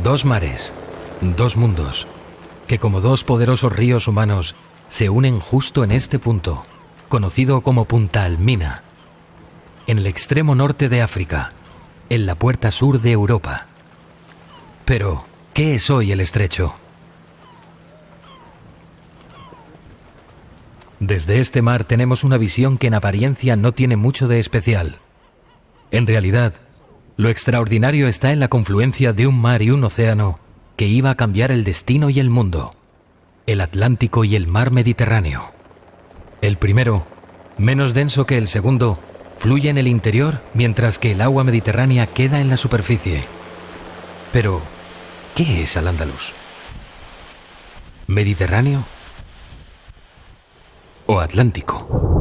Dos mares, dos mundos, que como dos poderosos ríos humanos se unen justo en este punto, conocido como Punta Almina, en el extremo norte de África, en la puerta sur de Europa. Pero, ¿qué es hoy el estrecho? Desde este mar tenemos una visión que en apariencia no tiene mucho de especial. En realidad, lo extraordinario está en la confluencia de un mar y un océano que iba a cambiar el destino y el mundo: el Atlántico y el mar Mediterráneo. El primero, menos denso que el segundo, fluye en el interior, mientras que el agua mediterránea queda en la superficie. Pero, ¿qué es Al-Ándalus? ¿Mediterráneo o Atlántico?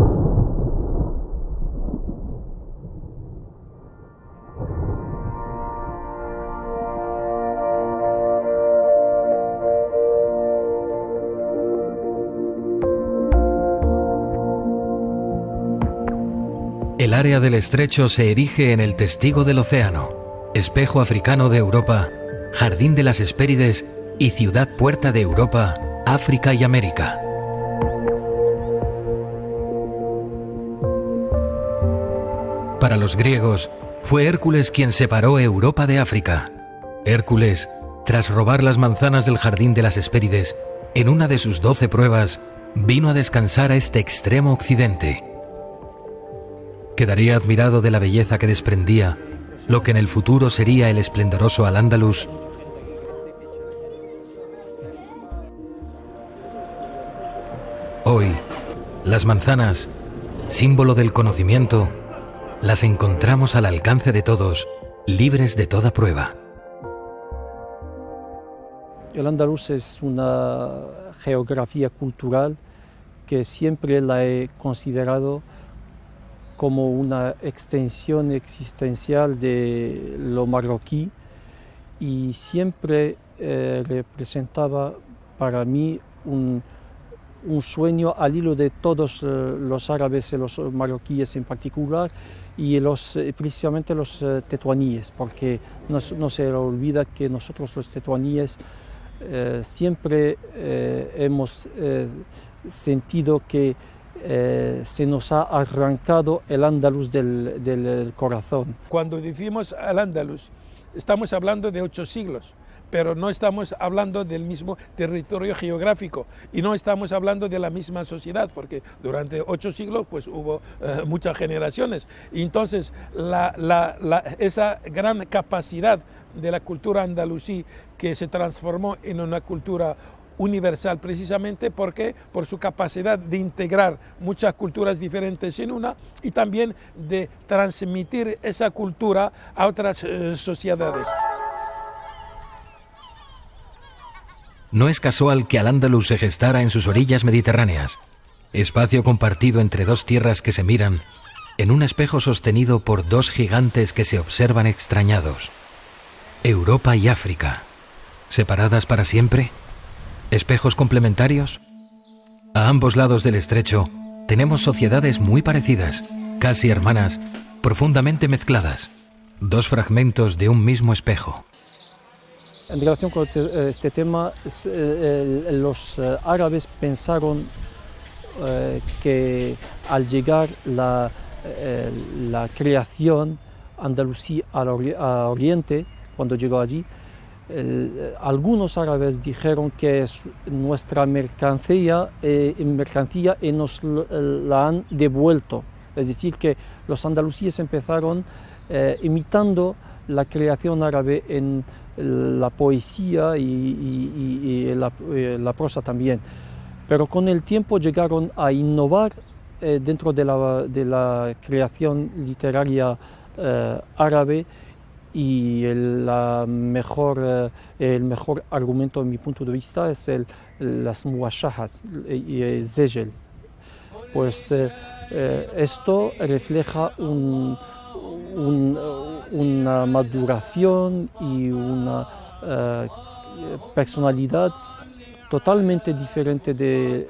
El área del estrecho se erige en el testigo del océano, espejo africano de Europa, jardín de las Hespérides y ciudad puerta de Europa, África y América. Para los griegos, fue Hércules quien separó Europa de África. Hércules, tras robar las manzanas del jardín de las Hespérides, en una de sus 12 pruebas, vino a descansar a este extremo occidente. Quedaría admirado de la belleza que desprendía lo que en el futuro sería el esplendoroso Al-Ándalus. Hoy, las manzanas, símbolo del conocimiento, las encontramos al alcance de todos, libres de toda prueba. El Andaluz es una geografía cultural que siempre la he considerado como una extensión existencial de lo marroquí, y siempre representaba para mí un sueño al hilo de todos los árabes y los marroquíes en particular, y precisamente los tetuaníes, porque no se olvida que nosotros los tetuaníes siempre hemos sentido que se nos ha arrancado el Andaluz del corazón. Cuando decimos Al-Ándalus, estamos hablando de 8 siglos, pero no estamos hablando del mismo territorio geográfico y no estamos hablando de la misma sociedad, porque durante 8 siglos pues hubo muchas generaciones. Y entonces esa gran capacidad de la cultura andalusí, que se transformó en una cultura universal precisamente porque por su capacidad de integrar muchas culturas diferentes en una, y también de transmitir esa cultura a otras sociedades. No es casual que Al-Ándalus se gestara en sus orillas mediterráneas, espacio compartido entre dos tierras que se miran, en un espejo sostenido por dos gigantes que se observan extrañados: Europa y África, separadas para siempre. ¿Espejos complementarios? A ambos lados del estrecho tenemos sociedades muy parecidas, casi hermanas, profundamente mezcladas, dos fragmentos de un mismo espejo. En relación con este tema, los árabes pensaron que al llegar la creación andalusí a Oriente, cuando llegó allí, algunos árabes dijeron que es nuestra mercancía y nos la han devuelto. Es decir, que los andalusíes empezaron imitando la creación árabe en la poesía y la prosa también. Pero con el tiempo llegaron a innovar dentro de la creación literaria árabe, y el mejor argumento, en mi punto de vista, es las muwashahas y el zejel. Pues esto refleja una maduración y una personalidad totalmente diferente de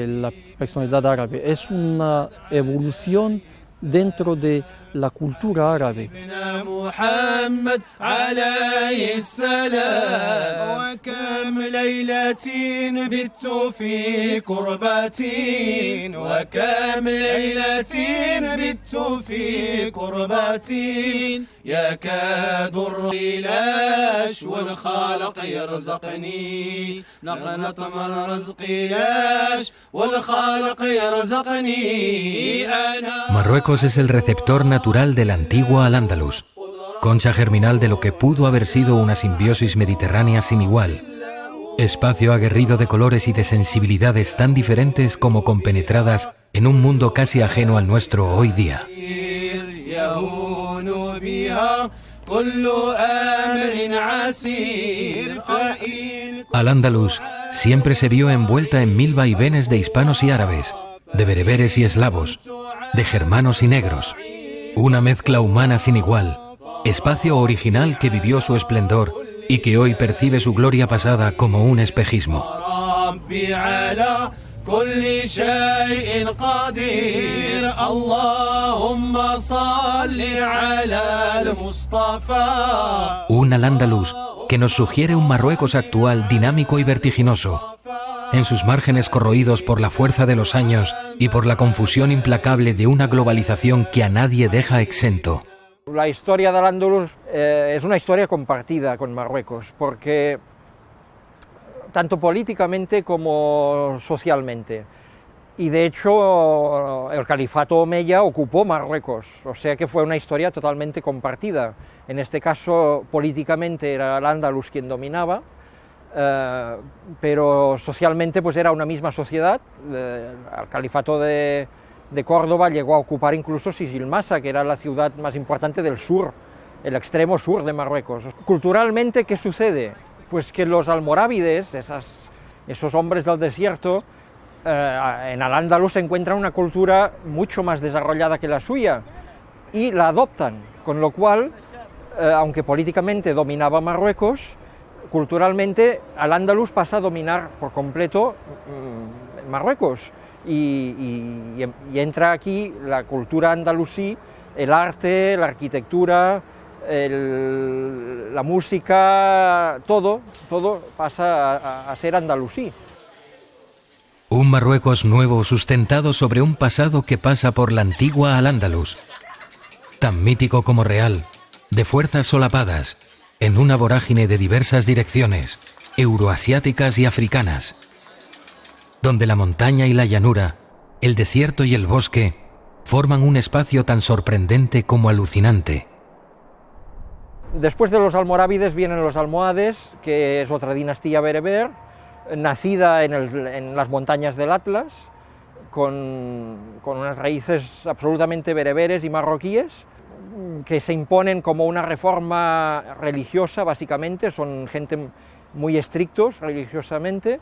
la personalidad árabe. Es una evolución dentro de la cultura árabe. محمد عليه السلام وكم ليلة بت في كربات وكم ليلة بت في كربات يكاد الريلاش والخالق يرزقني نقنط من رزقي لاش والخالق يرزقني أنا. Marruecos es el receptor natural del antiguo Al-Ándalus, concha germinal de lo que pudo haber sido una simbiosis mediterránea sin igual, espacio aguerrido de colores y de sensibilidades tan diferentes como compenetradas en un mundo casi ajeno al nuestro hoy día. Al-Ándalus siempre se vio envuelta en mil vaivenes de hispanos y árabes, de bereberes y eslavos, de germanos y negros, una mezcla humana sin igual, espacio original que vivió su esplendor y que hoy percibe su gloria pasada como un espejismo. Un Al-Ándalus que nos sugiere un Marruecos actual dinámico y vertiginoso, en sus márgenes corroídos por la fuerza de los años y por la confusión implacable de una globalización que a nadie deja exento. La historia del Al-Ándalus es una historia compartida con Marruecos, porque tanto políticamente como socialmente. Y de hecho el califato omeya ocupó Marruecos, o sea que fue una historia totalmente compartida. En este caso políticamente era Al-Ándalus quien dominaba, pero socialmente pues era una misma sociedad. El califato de Córdoba llegó a ocupar incluso Sisilmasa, que era la ciudad más importante del sur, el extremo sur de Marruecos. Culturalmente, ¿qué sucede? Pues que los almorávides, esos hombres del desierto, en Al-Ándalus se encuentran una cultura mucho más desarrollada que la suya y la adoptan, con lo cual, aunque políticamente dominaba Marruecos, culturalmente Al-Ándalus pasa a dominar por completo Marruecos y entra aquí la cultura andalusí, el arte, la arquitectura, la música, todo pasa a ser andalusí. Un Marruecos nuevo sustentado sobre un pasado que pasa por la antigua Al-Ándalus, tan mítico como real, de fuerzas solapadas, en una vorágine de diversas direcciones, euroasiáticas y africanas, donde la montaña y la llanura, el desierto y el bosque, forman un espacio tan sorprendente como alucinante. Después de los almorávides vienen los almohades, que es otra dinastía bereber, nacida en las montañas del Atlas, con unas raíces absolutamente bereberes y marroquíes, que se imponen como una reforma religiosa, básicamente, son gente muy estrictos religiosamente,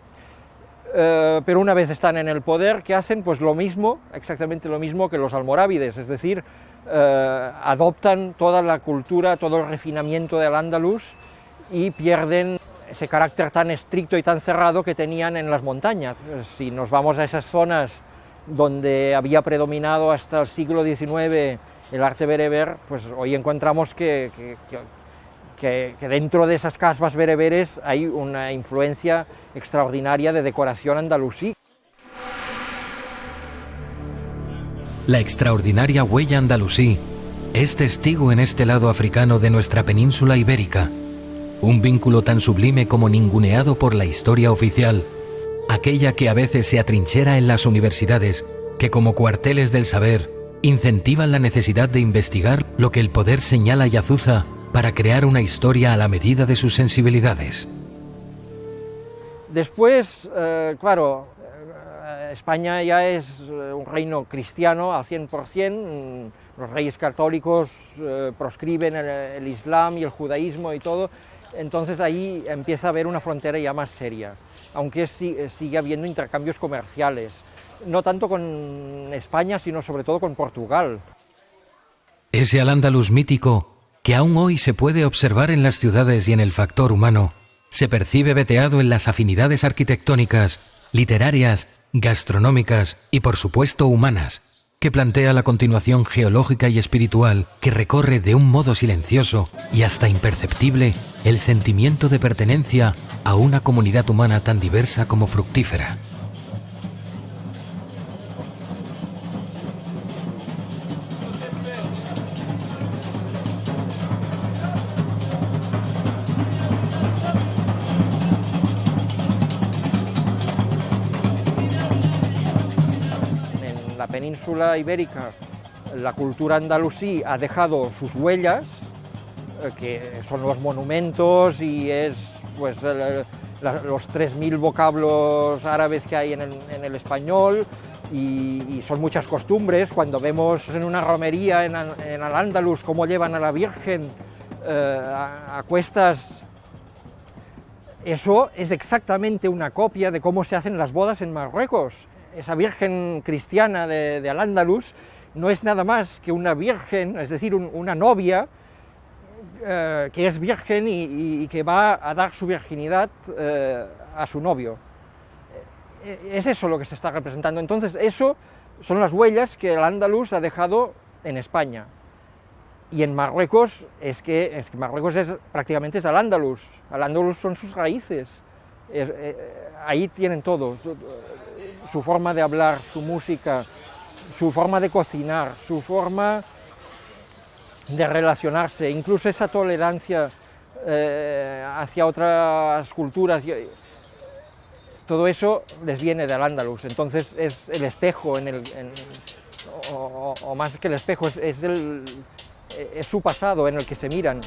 pero una vez están en el poder, ¿qué hacen? Pues lo mismo, exactamente lo mismo que los almorávides, es decir, adoptan toda la cultura, todo el refinamiento del Al-Ándalus y pierden ese carácter tan estricto y tan cerrado que tenían en las montañas. Si nos vamos a esas zonas donde había predominado hasta el siglo XIX el arte bereber, pues hoy encontramos que dentro de esas casbas bereberes hay una influencia extraordinaria de decoración andalusí. La extraordinaria huella andalusí es testigo en este lado africano de nuestra península ibérica, un vínculo tan sublime como ninguneado por la historia oficial, aquella que a veces se atrinchera en las universidades, que como cuarteles del saber incentivan la necesidad de investigar lo que el poder señala y azuza para crear una historia a la medida de sus sensibilidades. Después, claro, España ya es un reino cristiano al 100%, los reyes católicos proscriben el Islam y el judaísmo y todo, entonces ahí empieza a haber una frontera ya más seria, aunque sigue habiendo intercambios comerciales, no tanto con España, sino sobre todo con Portugal. Ese Al-Ándalus mítico, que aún hoy se puede observar en las ciudades y en el factor humano, se percibe veteado en las afinidades arquitectónicas, literarias, gastronómicas y por supuesto humanas, que plantea la continuación geológica y espiritual que recorre de un modo silencioso y hasta imperceptible el sentimiento de pertenencia a una comunidad humana tan diversa como fructífera. En la península ibérica, la cultura andalusí ha dejado sus huellas, que son los monumentos y es pues, los 3.000 vocablos árabes que hay en el español, y son muchas costumbres. Cuando vemos en una romería en Al-Ándalus cómo llevan a la Virgen a cuestas, eso es exactamente una copia de cómo se hacen las bodas en Marruecos. Esa Virgen cristiana de Al-Ándalus no es nada más que una virgen, es decir, una novia que es virgen y que va a dar su virginidad a su novio. Es eso lo que se está representando. Entonces, eso son las huellas que Al-Ándalus ha dejado en España. Y en Marruecos, es que Marruecos prácticamente es Al-Ándalus. Al-Ándalus son sus raíces. Ahí tienen todo. Su forma de hablar, su música, su forma de cocinar, su forma de relacionarse, incluso esa tolerancia hacia otras culturas. Todo eso les viene de Al-Ándalus. Entonces es el espejo, o más que el espejo, es su pasado en el que se miran.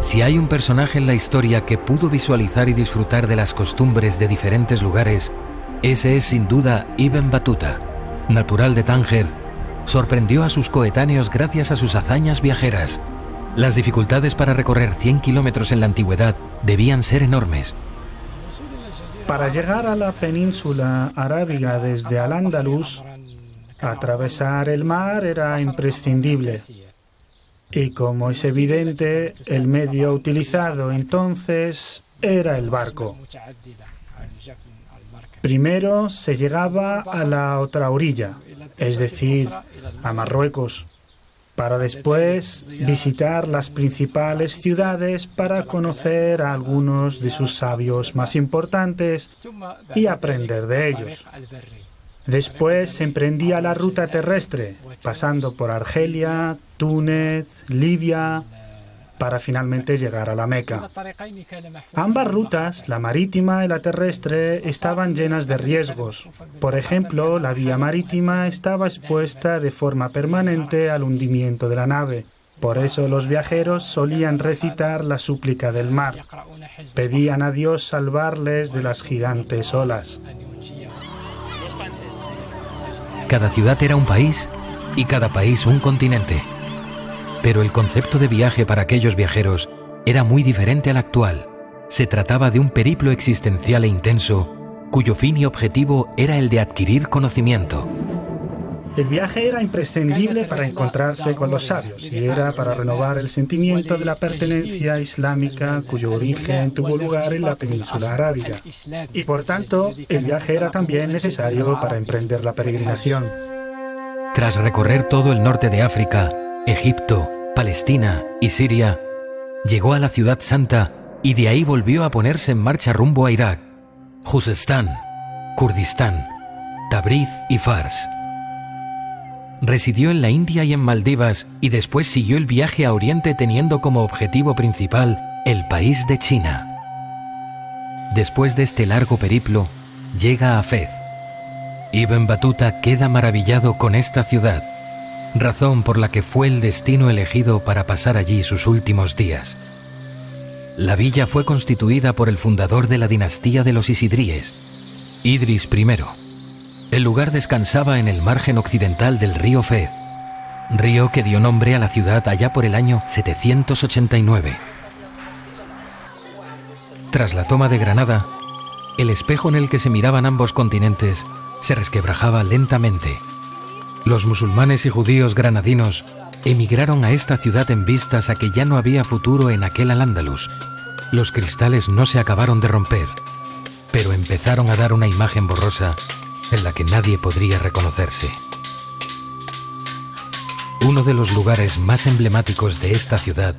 Si hay un personaje en la historia que pudo visualizar y disfrutar de las costumbres de diferentes lugares, ese es sin duda Ibn Battuta. Natural de Tánger, sorprendió a sus coetáneos gracias a sus hazañas viajeras. Las dificultades para recorrer 100 kilómetros en la antigüedad debían ser enormes. Para llegar a la península arábiga desde Al-Ándalus, atravesar el mar era imprescindible. Y como es evidente, el medio utilizado entonces era el barco. Primero se llegaba a la otra orilla, es decir, a Marruecos, para después visitar las principales ciudades para conocer a algunos de sus sabios más importantes y aprender de ellos. Después se emprendía la ruta terrestre, pasando por Argelia, Túnez, Libia, para finalmente llegar a la Meca. Ambas rutas, la marítima y la terrestre, estaban llenas de riesgos. Por ejemplo, la vía marítima estaba expuesta de forma permanente al hundimiento de la nave. Por eso los viajeros solían recitar la súplica del mar. Pedían a Dios salvarles de las gigantes olas. Cada ciudad era un país y cada país un continente. Pero el concepto de viaje para aquellos viajeros era muy diferente al actual. Se trataba de un periplo existencial e intenso, cuyo fin y objetivo era el de adquirir conocimiento. El viaje era imprescindible para encontrarse con los sabios y era para renovar el sentimiento de la pertenencia islámica cuyo origen tuvo lugar en la península arábiga. Y por tanto, el viaje era también necesario para emprender la peregrinación. Tras recorrer todo el norte de África, Egipto, Palestina y Siria, llegó a la Ciudad Santa y de ahí volvió a ponerse en marcha rumbo a Irak, Juzestán, Kurdistán, Tabriz y Fars. Residió en la India y en Maldivas y después siguió el viaje a Oriente teniendo como objetivo principal el país de China. Después de este largo periplo, llega a Fez. Ibn Battuta queda maravillado con esta ciudad, razón por la que fue el destino elegido para pasar allí sus últimos días. La villa fue constituida por el fundador de la dinastía de los Isidríes, Idris I. El lugar descansaba en el margen occidental del río Fez, río que dio nombre a la ciudad allá por el año 789. Tras la toma de Granada, el espejo en el que se miraban ambos continentes se resquebrajaba lentamente. Los musulmanes y judíos granadinos emigraron a esta ciudad en vistas a que ya no había futuro en aquel Al-Ándalus. Los cristales no se acabaron de romper, pero empezaron a dar una imagen borrosa en la que nadie podría reconocerse. Uno de los lugares más emblemáticos de esta ciudad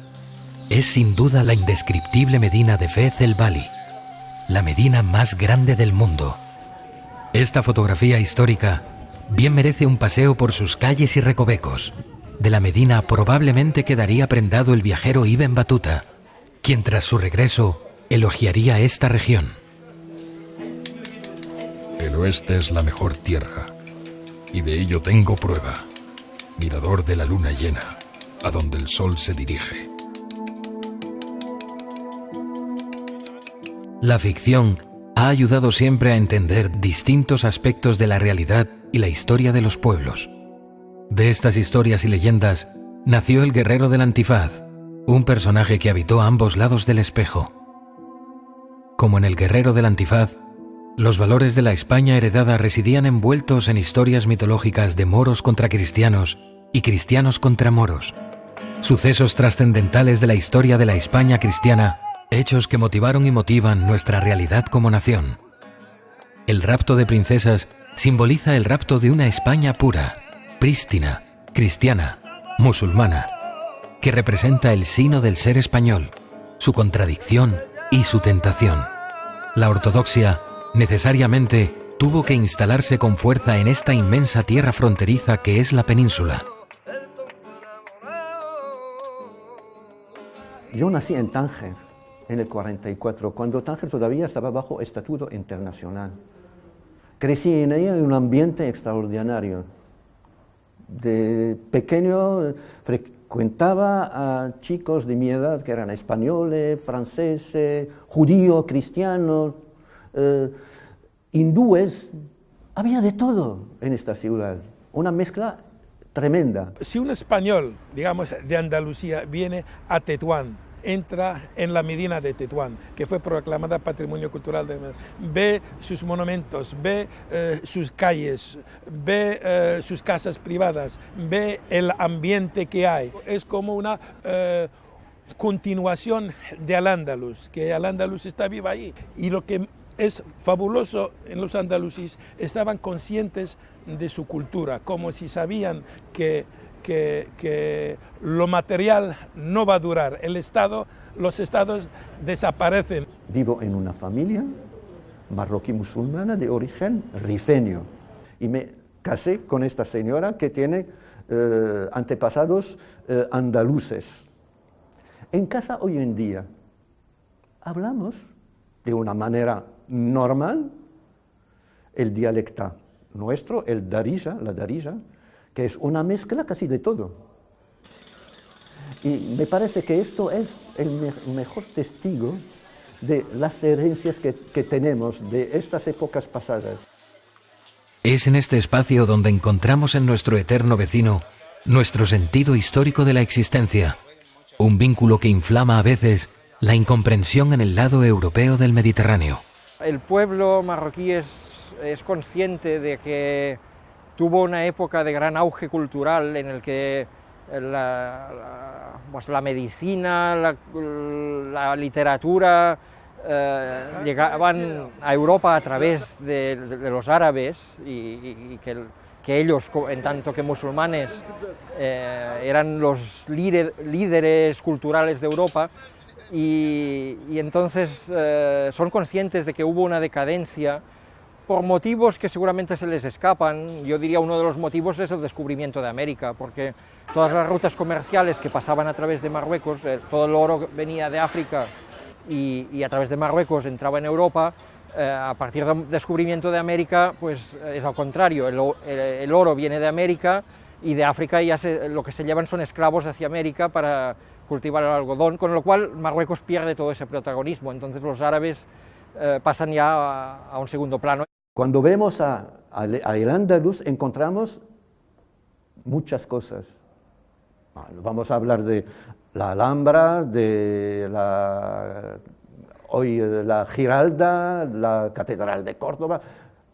es sin duda la indescriptible Medina de Fez el Bali, la Medina más grande del mundo. Esta fotografía histórica bien merece un paseo por sus calles y recovecos. De la Medina probablemente quedaría prendado el viajero Ibn Battuta, quien tras su regreso elogiaría esta región. El oeste es la mejor tierra, y de ello tengo prueba. Mirador de la luna llena, a donde el sol se dirige. La ficción ha ayudado siempre a entender distintos aspectos de la realidad y la historia de los pueblos. De estas historias y leyendas nació el guerrero del antifaz, un personaje que habitó a ambos lados del espejo. Como en el guerrero del antifaz, los valores de la España heredada residían envueltos en historias mitológicas de moros contra cristianos y cristianos contra moros. Sucesos trascendentales de la historia de la España cristiana, hechos que motivaron y motivan nuestra realidad como nación. El rapto de princesas simboliza el rapto de una España pura, prístina, cristiana, musulmana, que representa el sino del ser español, su contradicción y su tentación. La ortodoxia necesariamente tuvo que instalarse con fuerza en esta inmensa tierra fronteriza que es la península. Yo nací en Tánger en el 44, cuando Tánger todavía estaba bajo estatuto internacional. Crecí en ella en un ambiente extraordinario. De pequeño frecuentaba a chicos de mi edad que eran españoles, franceses, judíos, cristianos, hindúes. Había de todo en esta ciudad, una mezcla tremenda. Si un español, digamos, de Andalucía viene a Tetuán, entra en la Medina de Tetuán, que fue proclamada Patrimonio Cultural de Medina, ve sus monumentos, ve sus calles, ve sus casas privadas, ve el ambiente que hay. Es como una continuación de Al-Ándalus, que Al-Ándalus está viva ahí. Y lo que es fabuloso en los andalusíes, estaban conscientes de su cultura, como si sabían que lo material no va a durar, los estados desaparecen. Vivo en una familia marroquí musulmana de origen rifeño y me casé con esta señora que tiene antepasados andaluces. En casa hoy en día hablamos de una manera normal el dialecto nuestro, el darija, la darija, que es una mezcla casi de todo. Y me parece que esto es el mejor testigo de las herencias que tenemos de estas épocas pasadas. Es en este espacio donde encontramos en nuestro eterno vecino nuestro sentido histórico de la existencia, un vínculo que inflama a veces la incomprensión en el lado europeo del Mediterráneo. El pueblo marroquí es consciente de que tuvo una época de gran auge cultural en el que la medicina, la literatura llegaban a Europa a través de los árabes y que ellos, en tanto que musulmanes, eran los líderes culturales de Europa. Y entonces son conscientes de que hubo una decadencia por motivos que seguramente se les escapan. Yo diría uno de los motivos es el descubrimiento de América, porque todas las rutas comerciales que pasaban a través de Marruecos, todo el oro venía de África y a través de Marruecos entraba en Europa. A partir del descubrimiento de América, pues es al contrario, el oro viene de América y de África ya lo que se llevan son esclavos hacia América para cultivar el algodón, con lo cual Marruecos pierde todo ese protagonismo, entonces los árabes pasan ya a un segundo plano. Cuando vemos a Al-Ándalus encontramos muchas cosas. Vamos a hablar de la Alhambra, de hoy la Giralda, la Catedral de Córdoba,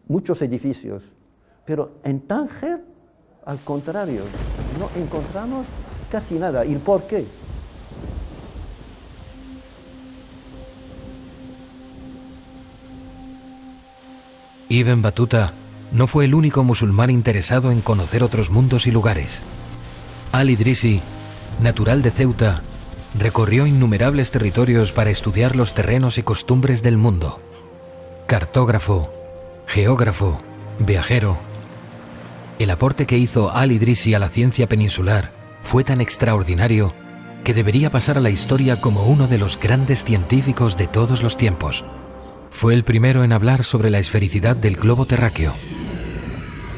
muchos edificios. Pero en Tánger, al contrario, no encontramos casi nada. ¿Y por qué? Ibn Battuta no fue el único musulmán interesado en conocer otros mundos y lugares. Al-Idrisi, natural de Ceuta, recorrió innumerables territorios para estudiar los terrenos y costumbres del mundo. Cartógrafo, geógrafo, viajero. El aporte que hizo Al-Idrisi a la ciencia peninsular fue tan extraordinario que debería pasar a la historia como uno de los grandes científicos de todos los tiempos. Fue el primero en hablar sobre la esfericidad del globo terráqueo.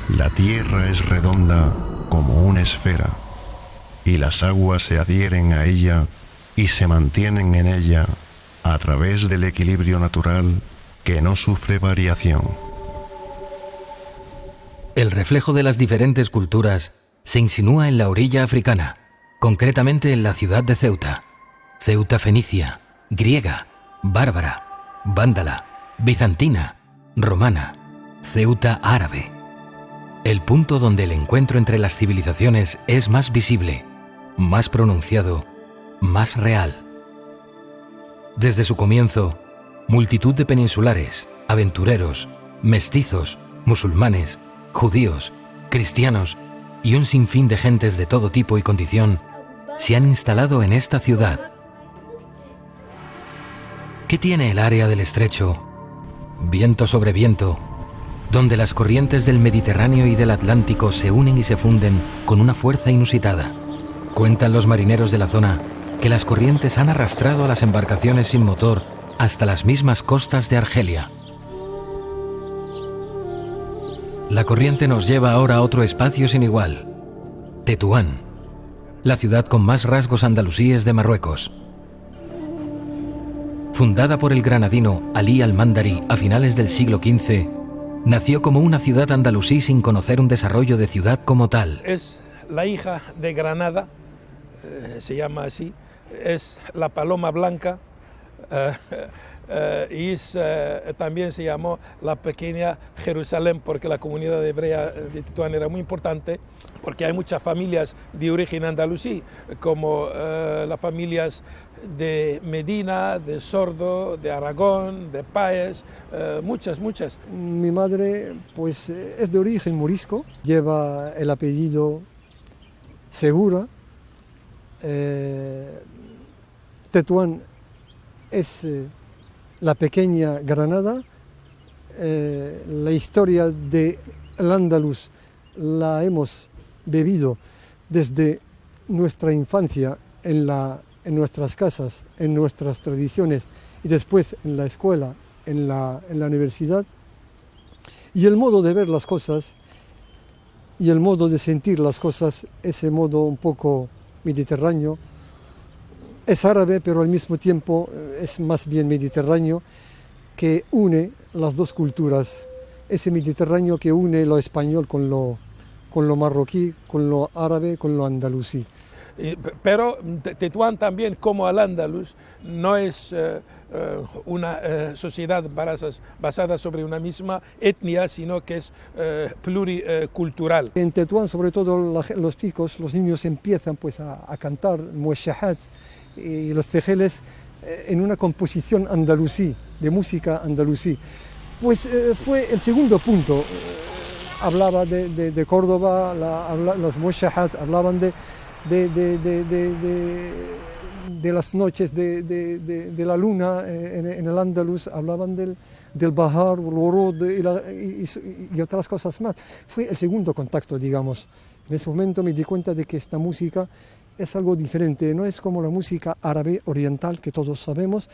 La Tierra es redonda como una esfera, y las aguas se adhieren a ella y se mantienen en ella a través del equilibrio natural que no sufre variación. El reflejo de las diferentes culturas se insinúa en la orilla africana, concretamente en la ciudad de Ceuta. Ceuta fenicia, griega, bárbara, vándala, bizantina, romana, Ceuta árabe. El punto donde el encuentro entre las civilizaciones es más visible, más pronunciado, más real. Desde su comienzo, multitud de peninsulares, aventureros, mestizos, musulmanes, judíos, cristianos y un sinfín de gentes de todo tipo y condición se han instalado en esta ciudad. ¿Qué tiene el área del estrecho? Viento sobre viento, donde las corrientes del Mediterráneo y del Atlántico se unen y se funden con una fuerza inusitada. Cuentan los marineros de la zona que las corrientes han arrastrado a las embarcaciones sin motor hasta las mismas costas de Argelia. La corriente nos lleva ahora a otro espacio sin igual, Tetuán, la ciudad con más rasgos andalusíes de Marruecos. Fundada por el granadino Alí al-Mándari a finales del siglo XV, nació como una ciudad andalusí sin conocer un desarrollo de ciudad como tal. Es la hija de Granada, se llama así, es la paloma blanca, y también se llamó la pequeña Jerusalén porque la comunidad hebrea de Tetuán era muy importante, porque hay muchas familias de origen andalusí, como las familias de Medina, de Sordo, de Aragón, de Páez, muchas. Mi madre pues es de origen morisco, lleva el apellido Segura. Tetuán es la pequeña Granada. La historia del Andaluz la hemos bebido desde nuestra infancia en nuestras casas, en nuestras tradiciones y después en la escuela, en la universidad. Y el modo de ver las cosas y el modo de sentir las cosas, ese modo un poco mediterráneo, es árabe, pero al mismo tiempo es más bien mediterráneo, que une las dos culturas. Ese Mediterráneo que une lo español con lo marroquí, con lo árabe, con lo andalusí. Pero Tetuán también, como Al-Ándalus, no es una sociedad basada sobre una misma etnia, sino que es pluricultural. En Tetuán, sobre todo los chicos, los niños empiezan pues a cantar mueshahat y los cejeles en una composición andalusí, de música andalusí. Pues fue el segundo punto. Hablaba de Córdoba, los mueshahat hablaban de las noches de la luna en el Andaluz, hablaban del Bahar, el Urud y otras cosas más. Fue el segundo contacto, digamos. En ese momento me di cuenta de que esta música es algo diferente, no es como la música árabe oriental que todos sabemos.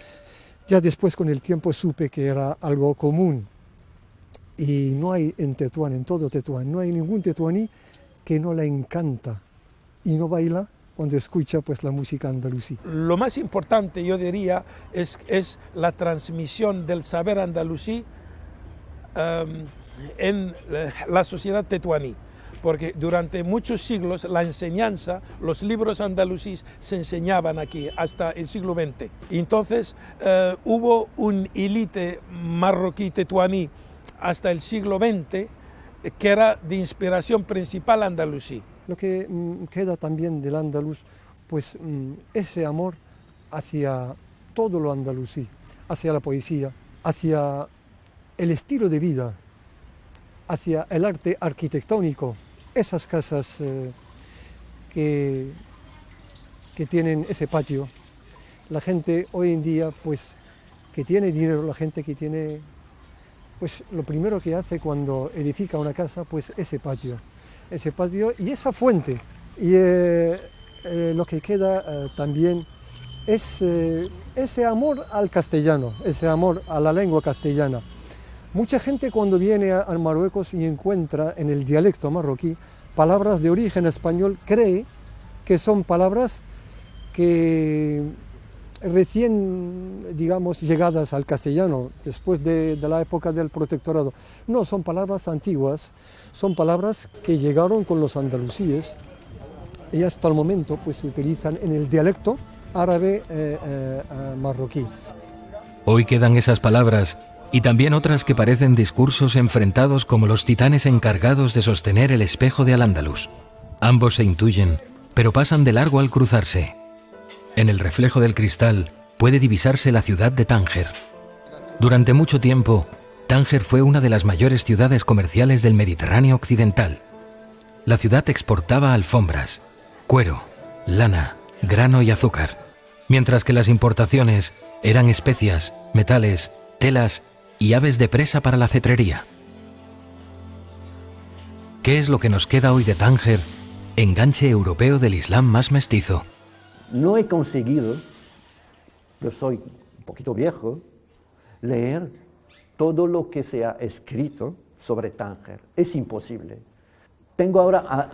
Ya después con el tiempo supe que era algo común. Y no hay en Tetuán, en todo Tetuán, no hay ningún tetuaní que no le encanta y no baila cuando escucha pues la música andalusí. Lo más importante, yo diría, es la transmisión del saber andalusí en la sociedad tetuaní, porque durante muchos siglos la enseñanza, los libros andalusíes se enseñaban aquí hasta el siglo XX. Entonces hubo un élite marroquí tetuaní hasta el siglo XX que era de inspiración principal andalusí. Lo que queda también del andaluz, pues ese amor hacia todo lo andalusí, hacia la poesía, hacia el estilo de vida hacia el arte arquitectónico. Esas casas que tienen ese patio, la gente hoy en día, pues, que tiene dinero, la gente que tiene, pues, lo primero que hace cuando edifica una casa, pues, ese patio y esa fuente. Y lo que queda también es ese amor al castellano, ese amor a la lengua castellana. Mucha gente cuando viene a Marruecos y encuentra en el dialecto marroquí palabras de origen español, cree que son palabras que recién, digamos, llegadas al castellano, después de la época del protectorado. No, son palabras antiguas, son palabras que llegaron con los andalusíes y hasta el momento pues se utilizan en el dialecto árabe marroquí. Hoy quedan esas palabras y también otras que parecen discursos enfrentados como los titanes encargados de sostener el espejo de Al-Ándalus. Ambos se intuyen, pero pasan de largo al cruzarse. En el reflejo del cristal puede divisarse la ciudad de Tánger. Durante mucho tiempo, Tánger fue una de las mayores ciudades comerciales del Mediterráneo occidental. La ciudad exportaba alfombras, cuero, lana, grano y azúcar, mientras que las importaciones eran especias, metales, telas y aves de presa para la cetrería. ¿Qué es lo que nos queda hoy de Tánger, enganche europeo del Islam más mestizo? No he conseguido, yo soy un poquito viejo, leer todo lo que se ha escrito sobre Tánger. Es imposible. Tengo ahora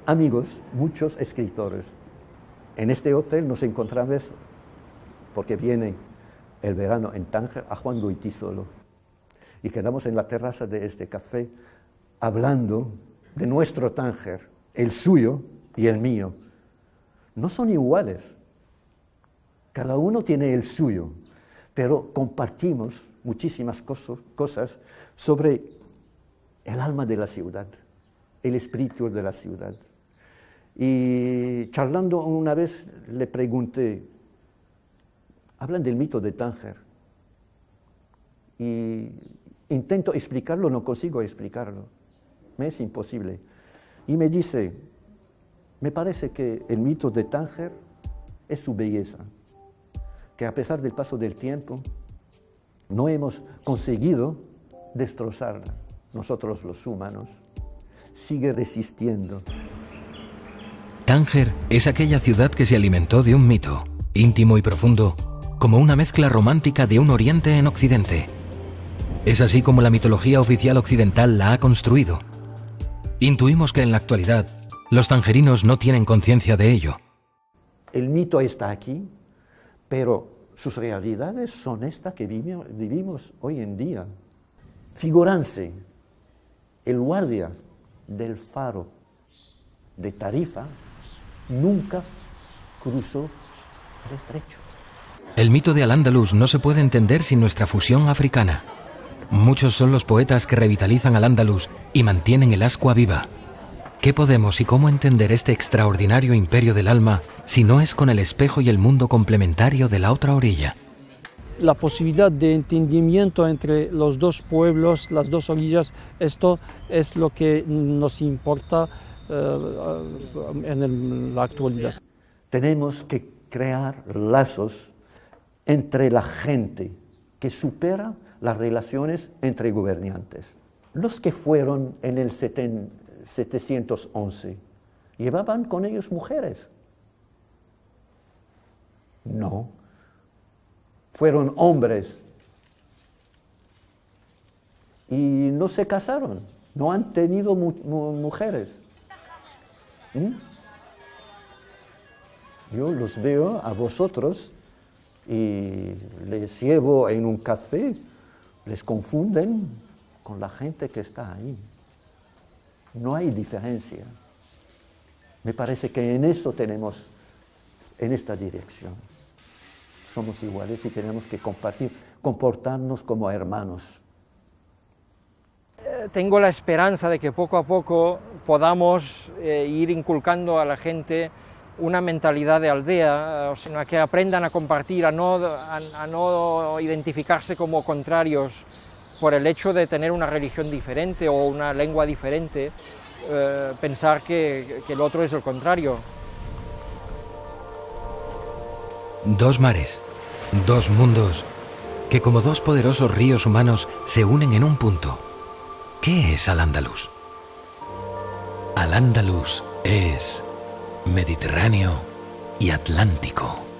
amigos, muchos escritores. En este hotel nos encontramos, porque viene el verano en Tánger, a Juan Goytisolo. Y quedamos en la terraza de este café hablando de nuestro Tánger, el suyo y el mío. No son iguales, cada uno tiene el suyo, pero compartimos muchísimas cosas sobre el alma de la ciudad, el espíritu de la ciudad. Y charlando una vez le pregunté, hablan del mito de Tánger, y intento explicarlo, no consigo explicarlo, me es imposible. Y me dice, me parece que el mito de Tánger es su belleza, que a pesar del paso del tiempo no hemos conseguido destrozarla. Nosotros los humanos sigue resistiendo. Tánger es aquella ciudad que se alimentó de un mito, íntimo y profundo, como una mezcla romántica de un oriente en occidente. Es así como la mitología oficial occidental la ha construido. Intuimos que en la actualidad los tangerinos no tienen conciencia de ello. El mito está aquí, pero sus realidades son estas que vivimos hoy en día. Figúrense, el guardia del faro de Tarifa nunca cruzó el estrecho. El mito de Al-Ándalus no se puede entender sin nuestra fusión africana. Muchos son los poetas que revitalizan Al-Ándalus y mantienen el ascua viva. ¿Qué podemos y cómo entender este extraordinario imperio del alma si no es con el espejo y el mundo complementario de la otra orilla? La posibilidad de entendimiento entre los dos pueblos, las dos orillas, esto es lo que nos importa en la actualidad. Tenemos que crear lazos entre la gente que supera las relaciones entre gobernantes. Los que fueron en el 711, ¿llevaban con ellos mujeres? No. Fueron hombres y no se casaron, no han tenido mujeres. Yo los veo a vosotros y les llevo en un café, les confunden con la gente que está ahí. No hay diferencia. Me parece que en eso tenemos, en esta dirección. Somos iguales y tenemos que comportarnos como hermanos. Tengo la esperanza de que poco a poco podamos ir inculcando a la gente una mentalidad de aldea, o sea, que aprendan a compartir, a no identificarse como contrarios por el hecho de tener una religión diferente o una lengua diferente, pensar que el otro es el contrario. Dos mares, dos mundos, que como dos poderosos ríos humanos se unen en un punto. ¿Qué es Al-Ándalus? Al-Ándalus es Mediterráneo y Atlántico.